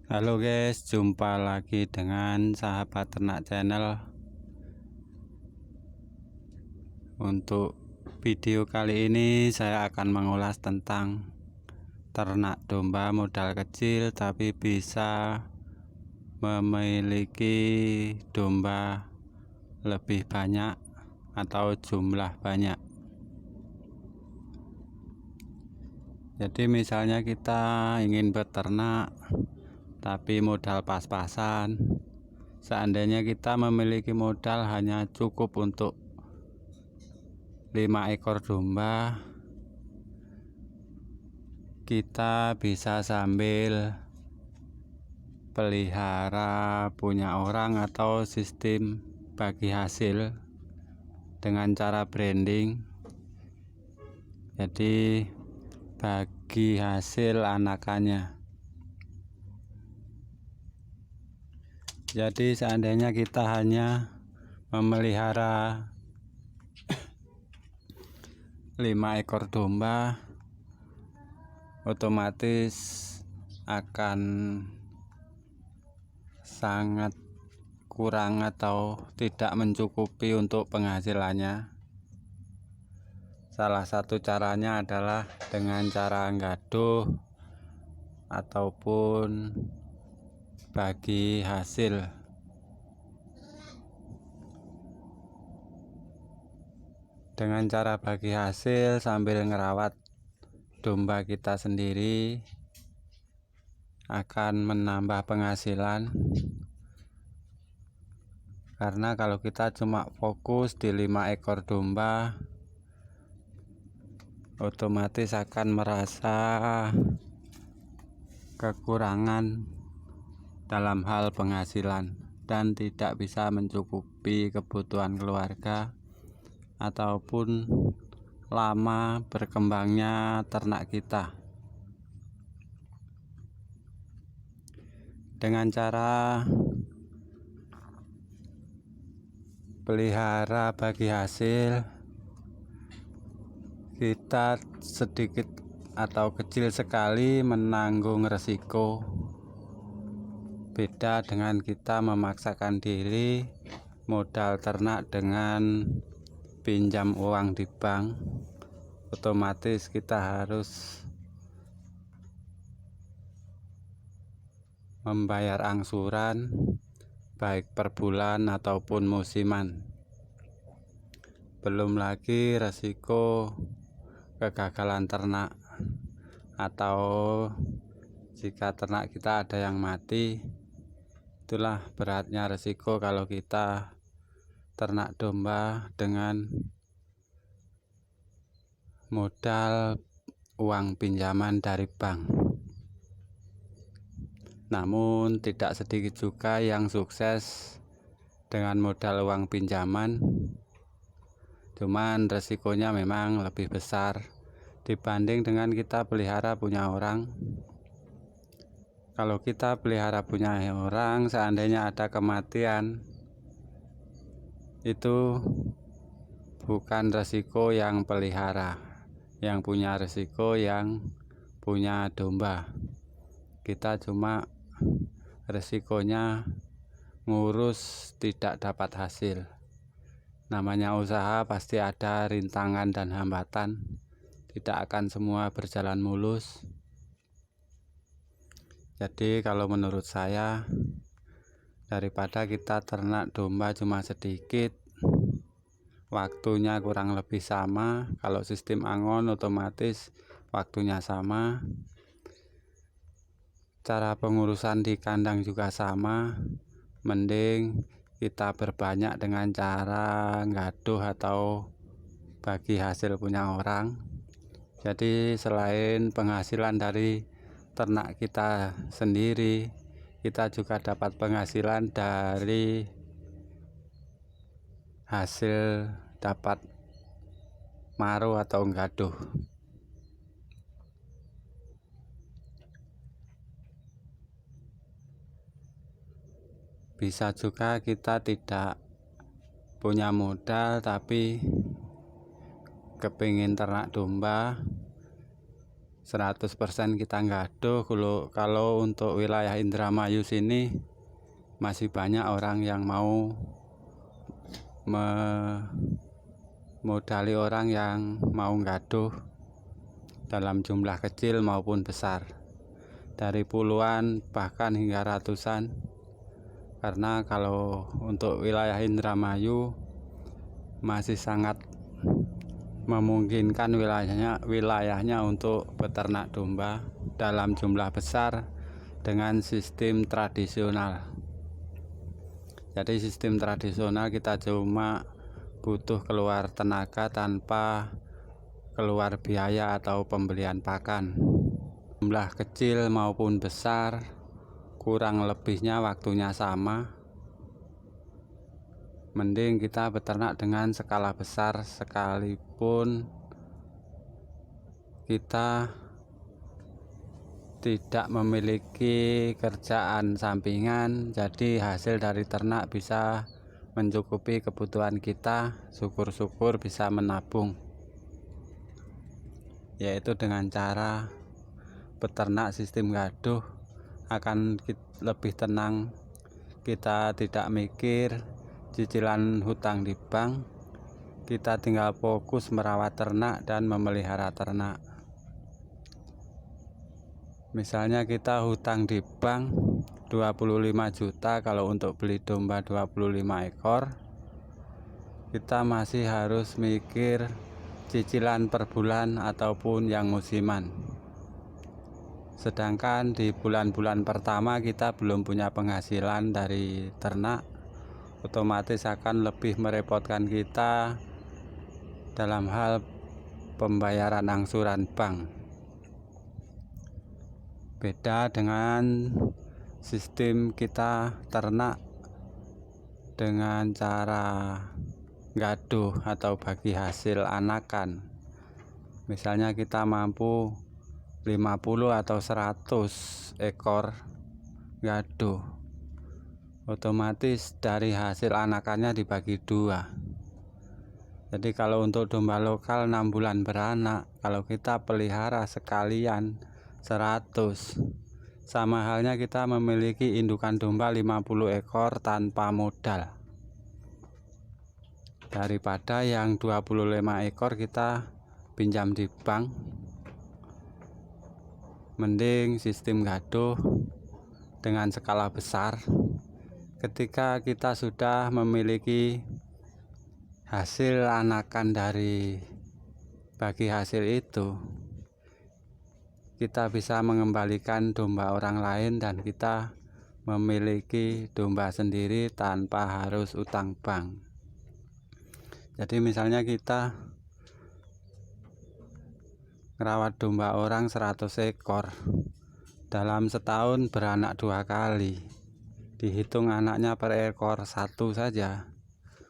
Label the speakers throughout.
Speaker 1: Halo guys, jumpa lagi dengan Sahabat Ternak Channel. Untuk video kali ini saya akan mengulas tentang ternak domba modal kecil tapi bisa memiliki domba lebih banyak atau jumlah banyak. Jadi misalnya kita ingin beternak tapi modal pas-pasan. Seandainya kita memiliki modal hanya cukup untuk 5 ekor domba, kita bisa sambil pelihara punya orang atau sistem bagi hasil dengan cara branding. Jadi bagi hasil anakannya. Jadi seandainya kita hanya memelihara 5 ekor domba, otomatis akan sangat kurang atau tidak mencukupi untuk penghasilannya. Salah satu caranya adalah dengan cara nggaduh ataupun bagi hasil. Dengan cara bagi hasil sambil ngerawat domba kita sendiri akan menambah penghasilan. Karena kalau kita cuma fokus di 5 ekor domba, otomatis akan merasa kekurangan dalam hal penghasilan dan tidak bisa mencukupi kebutuhan keluarga ataupun lama berkembangnya ternak kita. Dengan cara pelihara bagi hasil, kita sedikit atau kecil sekali menanggung resiko. Beda dengan kita memaksakan diri modal ternak dengan pinjam uang di bank, otomatis kita harus membayar angsuran baik per bulan ataupun musiman. Belum lagi resiko kegagalan ternak, atau jika ternak kita ada yang mati. Itulah beratnya resiko kalau kita ternak domba dengan modal uang pinjaman dari bank. Namun tidak sedikit juga yang sukses dengan modal uang pinjaman, cuman resikonya memang lebih besar dibanding dengan kita pelihara punya orang. Kalau kita pelihara punya orang, seandainya ada kematian, itu bukan resiko yang pelihara, yang punya resiko yang punya domba. Kita cuma resikonya ngurus tidak dapat hasil. Namanya usaha pasti ada rintangan dan hambatan, tidak akan semua berjalan mulus. Jadi kalau menurut saya, daripada kita ternak domba cuma sedikit, waktunya kurang lebih sama. Kalau sistem angon otomatis waktunya sama, cara pengurusan di kandang juga sama. Mending kita berbanyak dengan cara nggaduh atau bagi hasil punya orang. Jadi selain penghasilan dari ternak kita sendiri, kita juga dapat penghasilan dari hasil dapat maru atau nggaduh. Bisa juga kita tidak punya modal tapi kepingin ternak domba, 100% kita gaduh. Kalau untuk wilayah Indramayu sini masih banyak orang yang mau modali orang yang mau gaduh dalam jumlah kecil maupun besar, dari puluhan bahkan hingga ratusan. Karena kalau untuk wilayah Indramayu masih sangat memungkinkan wilayahnya untuk beternak domba dalam jumlah besar dengan sistem tradisional. Jadi sistem tradisional kita cuma butuh keluar tenaga tanpa keluar biaya atau pembelian pakan. Jumlah kecil maupun besar, kurang lebihnya waktunya sama. Mending kita beternak dengan skala besar, sekalipun kita tidak memiliki kerjaan sampingan, jadi hasil dari ternak bisa mencukupi kebutuhan kita. Syukur-syukur bisa menabung, yaitu dengan cara beternak sistem gaduh akan lebih tenang. Kita tidak mikir cicilan hutang di bank, kita tinggal fokus merawat ternak dan memelihara ternak. Misalnya kita hutang di bank 25 juta kalau untuk beli domba 25 ekor, kita masih harus mikir cicilan per bulan ataupun yang musiman. Sedangkan di bulan-bulan pertama kita belum punya penghasilan dari ternak, otomatis akan lebih merepotkan kita dalam hal pembayaran angsuran bank. Beda dengan sistem kita ternak dengan cara gaduh atau bagi hasil anakan. Misalnya kita mampu 50 atau 100 ekor gaduh, otomatis dari hasil anakannya dibagi 2. Jadi kalau untuk domba lokal 6 bulan beranak, kalau kita pelihara sekalian 100, sama halnya kita memiliki indukan domba 50 ekor tanpa modal, daripada yang 25 ekor kita pinjam di bank. Mending sistem gaduh dengan skala besar. Ketika kita sudah memiliki hasil anakan dari bagi hasil itu, kita bisa mengembalikan domba orang lain dan kita memiliki domba sendiri tanpa harus utang bank. Jadi misalnya kita merawat domba orang 100 ekor, dalam setahun beranak 2 kali, dihitung anaknya per ekor 1 saja,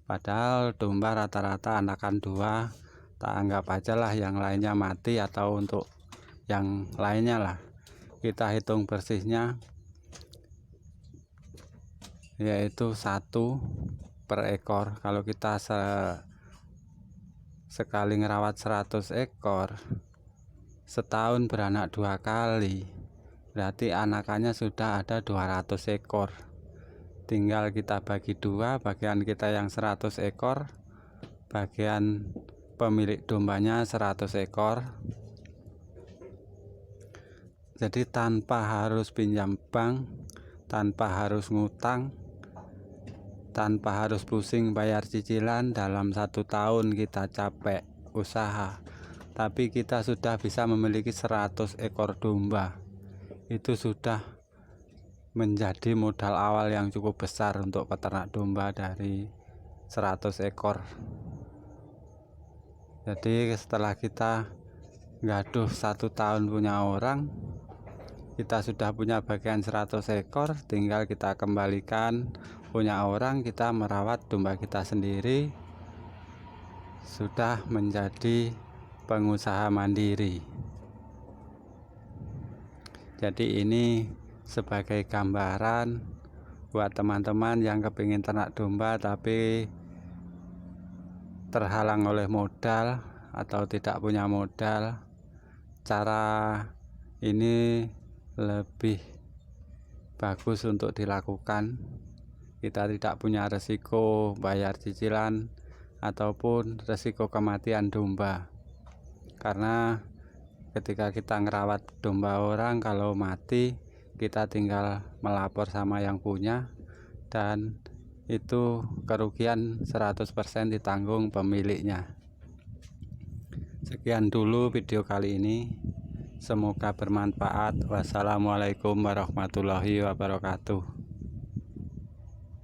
Speaker 1: padahal domba rata-rata anakan 2. Tak anggap aja lah yang lainnya mati atau untuk yang lainnya lah, kita hitung bersihnya yaitu 1 per ekor. Kalau kita sekali ngerawat 100 ekor, setahun beranak 2 kali, berarti anakannya sudah ada 200 ekor. Tinggal kita bagi 2, bagian kita yang 100 ekor, bagian pemilik dombanya 100 ekor. Jadi tanpa harus pinjam bank, tanpa harus ngutang, tanpa harus pusing bayar cicilan, dalam 1 tahun kita capek usaha, tapi kita sudah bisa memiliki 100 ekor domba. Itu sudah menjadi modal awal yang cukup besar untuk peternak domba dari 100 ekor. Jadi setelah kita gaduh 1 tahun punya orang, kita sudah punya bagian 100 ekor, tinggal kita kembalikan punya orang, kita merawat domba kita sendiri, sudah menjadi pengusaha mandiri. Jadi ini sebagai gambaran buat teman-teman yang kepingin ternak domba tapi terhalang oleh modal atau tidak punya modal. cara ini lebih bagus untuk dilakukan. Kita tidak punya resiko bayar cicilan ataupun resiko kematian domba, karena ketika kita ngerawat domba orang, kalau mati kita tinggal melapor sama yang punya dan itu kerugian 100% ditanggung pemiliknya. Sekian dulu video kali ini, semoga bermanfaat. Wassalamualaikum warahmatullahi wabarakatuh.